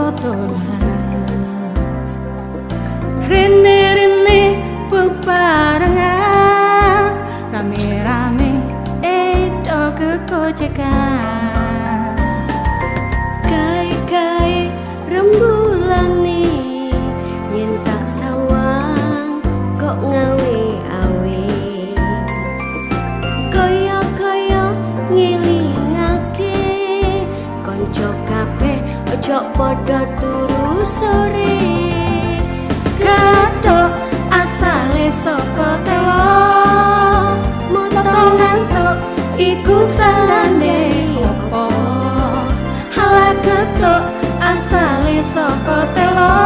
totolan rene-rene bebarengan rame-rame edo kekocekan kai-kai rembulane yen tak sawang kok ngawe-awe kaya-kaya ngilingake konco kabeh ojo padha turu sore katok asale saka telo motongan tok iku tandane opo halah ketok asale saka telo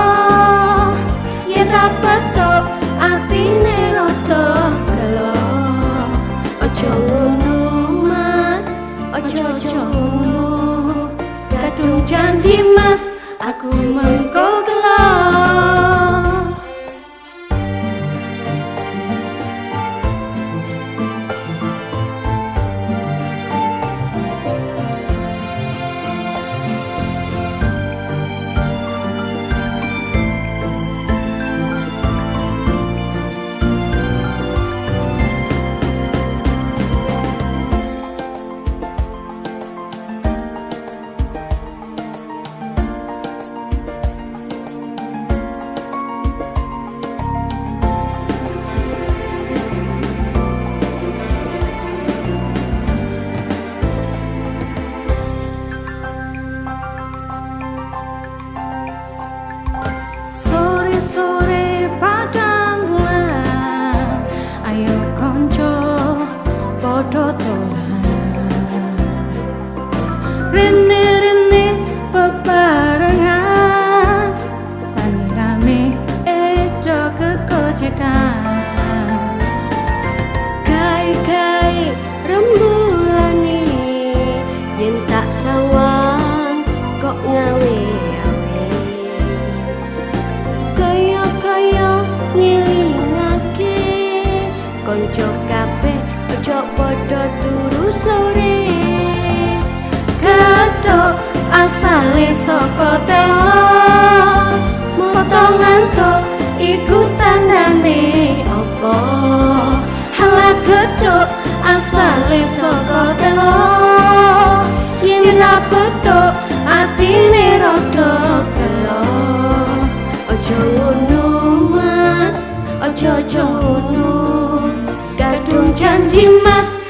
yen rapat tok atine rada gelo ojo ngono mas ojo ngono kadung janji mas aku mengko gelo sore padang bulan ayo konco podo tolan rene-rene bebarengan rame-rame edo kekocekan kai-kai rembulane yen tak sawang kok ngawe-awe kaya-kaya ngilingake konco kabeh ojo padha turu sore katok asale saka telo motongan tok iku tandane opo halah ketok asale saka telo yen rapet tok atine rada gelo ojo ngono mas ojo ngono kadung janji mas